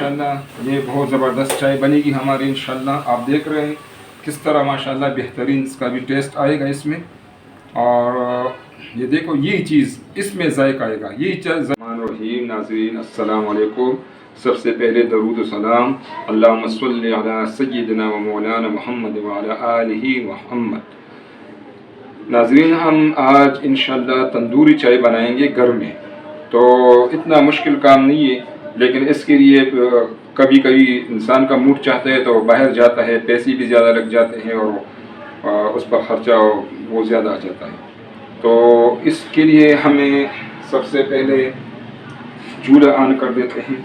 माशाल्लाह ये बहुत ज़बरदस्त चाय बनेगी हमारी इंशाल्लाह। आप देख रहे हैं किस तरह माशाल्लाह बेहतरीन इसका भी टेस्ट आएगा इसमें। और ये देखो यही चीज़ इसमें जायका आएगा, यही रहीम। नाज़रीन अस्सलाम वालेकुम। सबसे पहले दरूद व सलाम अल्लाहुम्मा सल्लि अला सय्यिदिना व मौलाना मुहम्मद व अला आलिहि व मुहम्मद। नाज़रीन हम आज इंशाल्लाह तंदूरी चाय बनाएंगे घर में। तो इतना मुश्किल काम नहीं है, लेकिन इसके लिए कभी कभी इंसान का मूड चाहता है तो बाहर जाता है, पैसे भी ज़्यादा लग जाते हैं और उस पर ख़र्चा वो ज़्यादा आ जाता है। तो इसके लिए हमें सबसे पहले चूल्हा ऑन कर देते हैं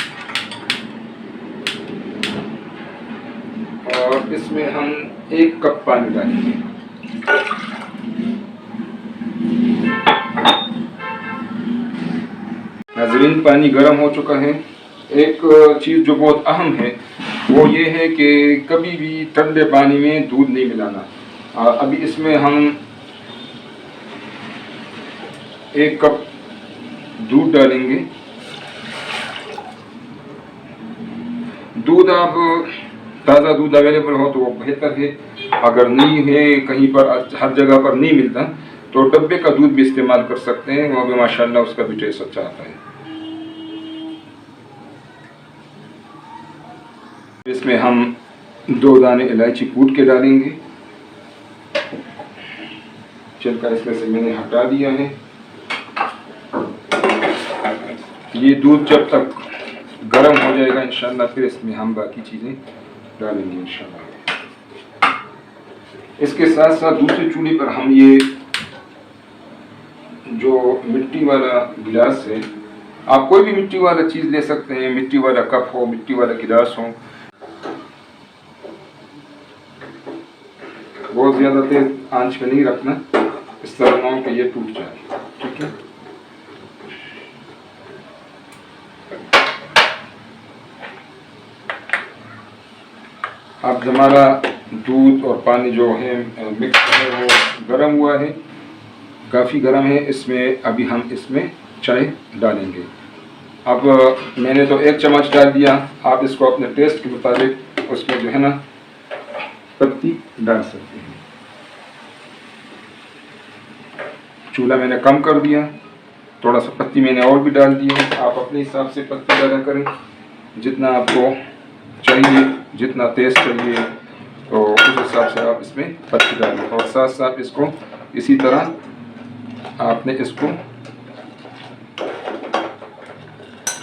और इसमें हम 1 कप पानी डालेंगे। नाज़रीन पानी गर्म हो चुका है। एक चीज़ जो बहुत अहम है वो ये है कि कभी भी ठंडे पानी में दूध नहीं मिलाना। अभी इसमें हम 1 कप दूध डालेंगे। दूध आप ताज़ा दूध अवेलेबल हो तो वो बेहतर है, अगर नहीं है कहीं पर हर जगह पर नहीं मिलता तो डब्बे का दूध भी इस्तेमाल कर सकते हैं, वो भी माशाल्लाह उसका भी टेस्ट अच्छा आता है। इसमें हम 2 दाने इलायची कूट के डालेंगे। छिलका इसमें से मैंने हटा दिया है। ये दूध जब तक गर्म हो जाएगा इंशाल्लाह फिर इसमें हम बाकी चीज़ें डालेंगे इंशाल्लाह। इसके साथ साथ दूसरे चूल्हे पर हम ये जो मिट्टी वाला गिलास है, आप कोई भी मिट्टी वाला चीज़ ले सकते हैं, मिट्टी वाला कप हो, मिट्टी वाला गिलास हो, बहुत ज़्यादा तेज आंच पे नहीं रखना, इस तरह ना हो कि ये टूट जाए। ठीक है, अब हमारा दूध और पानी जो है मिक्स है वो गर्म हुआ है, काफ़ी गर्म है। इसमें अभी हम इसमें चाय डालेंगे। अब मैंने तो 1 चम्मच डाल दिया, आप इसको अपने टेस्ट के मुताबिक उसमें जो है ना पत्ती डाल सकते हैं। चूल्हा मैंने कम कर दिया, थोड़ा सा पत्ती मैंने और भी डाल दी है। आप अपने हिसाब से पत्ती डाला करें, जितना आपको चाहिए, जितना तेज़ चाहिए तो उस हिसाब से आप इसमें पत्ती डालें। और साथ साथ इसको इसी तरह आपने इसको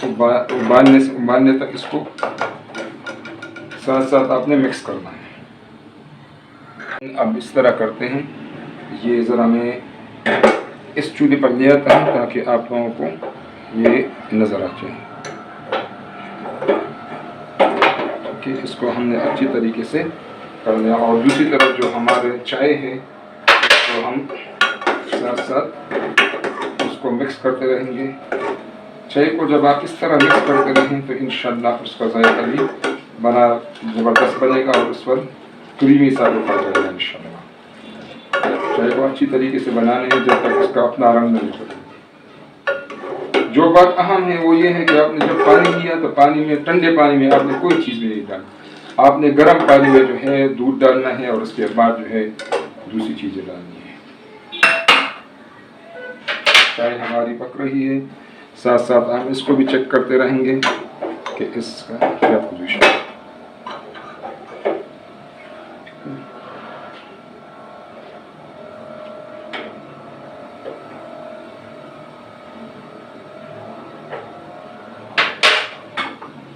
उबालने तक इसको साथ साथ आपने मिक्स करना है। अब इस तरह करते हैं, ये ज़रा मैं इस चूल्हे पर ले आता हूँ ताकि आप लोगों को ये नज़र आ जाए कि इसको हमने अच्छी तरीके से कर लिया। और दूसरी तरफ जो हमारे चाय है तो हम साथ साथ उसको मिक्स करते रहेंगे। चाय को जब आप इस तरह मिक्स करते रहें तो इंशाल्लाह उसका जायका भी बना ज़बरदस्त बनेगा और उस पर क्रीमी सा रुख आ जाएगा इंशाल्लाह। चाय को अच्छी तरीके से बनाने हैं जब तक इसका अपना रंग नहीं निकले। जो बात अहम है वो ये है कि आपने जब पानी लिया तो पानी में, ठंडे पानी में आपने कोई चीज़ भी नहीं डाली, आपने गर्म पानी में जो है दूध डालना है और उसके बाद जो है दूसरी चीज़ें डालनी है। चाय हमारी पक रही है, साथ साथ हम इसको भी चेक करते रहेंगे कि इसका क्या पोजीशन है।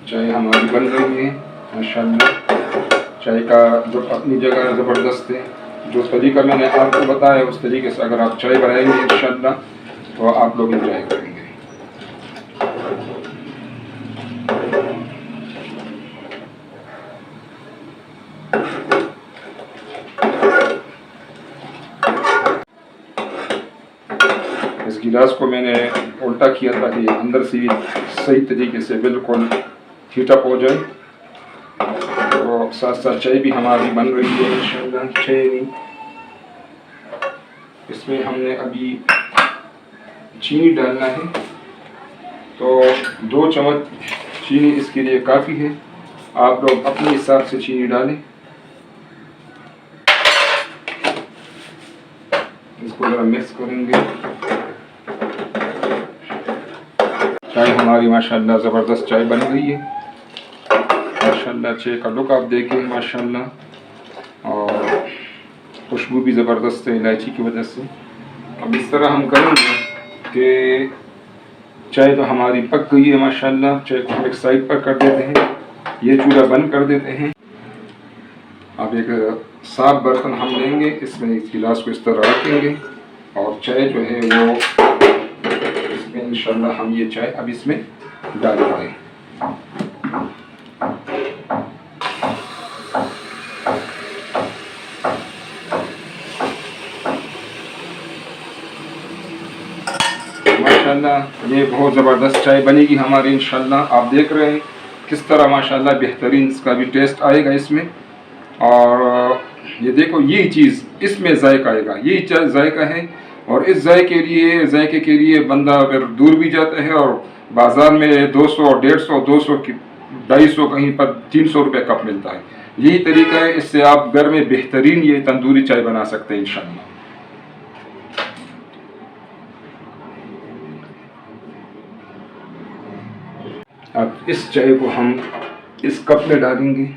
चाय हमारी बन रही है माशाल्लाह। चाय का जो अपनी जगह ज़बरदस्त है, जो तरीका मैंने आपको बताया उस तरीके से अगर आप चाय बनाएंगे इंशाल्लाह तो आप लोग एंजॉय करेंगे। इस गिलास को मैंने उल्टा किया ताकि अंदर से सही तरीके से बिल्कुल हीटअप हो जाए। और साथ साथ चाय भी हमारी बन रही है इंशाल्लाह। चाय इसमें हमने अभी चीनी डालना है, तो 2 चम्मच चीनी इसके लिए काफ़ी है, आप लोग अपने हिसाब से चीनी डालें। इसको ज़रा मिक्स करेंगे। चाय हमारी माशाल्लाह ज़बरदस्त चाय बन गई है। माशाल्लाह चाय का लुक आप देखें माशाल्लाह, और खुशबू भी ज़बरदस्त है इलायची की वजह से। अब इस तरह हम करेंगे कि चाय तो हमारी पक गई है माशाल्लाह। चाय को हम एक साइड पर कर देते हैं, ये चूल्हा बंद कर देते हैं। अब एक साफ बर्तन हम लेंगे, इसमें इस गिलास को इस तरह रखेंगे और चाय जो है वो इसमें इंशाल्लाह हम ये चाय अब इसमें डालेंगे। माशाल्लाह ये बहुत ज़बरदस्त चाय बनेगी हमारी इंशाल्लाह। आप देख रहे हैं किस तरह माशाल्लाह बेहतरीन इसका भी टेस्ट आएगा इसमें। और ये देखो यही चीज़ इसमें जायका आएगा, यही जायका है। और इस जायके के लिए बंदा अगर दूर भी जाता है और बाज़ार में 200, 150, 200 की 250 कहीं पर 300 रुपये कप मिलता है। यही तरीका है, इससे आप घर में बेहतरीन ये तंदूरी चाय बना सकते हैं इंशाल्लाह। अब इस चाय को हम इस कप में डालेंगे।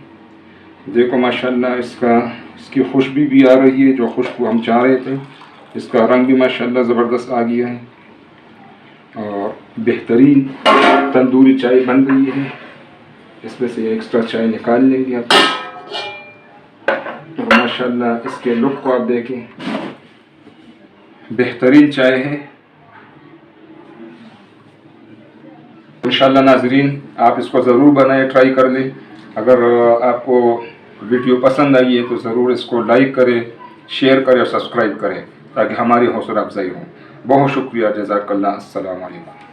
देखो माशाल्लाह इसकी खुशबू भी आ रही है, जो खुशबू हम चाह रहे थे। इसका रंग भी माशाल्लाह ज़बरदस्त आ गया है और बेहतरीन तंदूरी चाय बन गई है। इसमें से एक्स्ट्रा चाय निकाल लेंगे आप। और माशाल्लाह इसके लुक को आप देखें, बेहतरीन चाय है इंशाल्लाह। नाजरीन आप इसको ज़रूर बनाएं, ट्राई कर लें। अगर आपको वीडियो पसंद आई है तो ज़रूर इसको लाइक करें, शेयर करें और सब्सक्राइब करें ताकि हमारी हौसला अफजाई हो। बहुत शुक्रिया, जज़ाकल्लाह, अस्सलाम वालेकुम।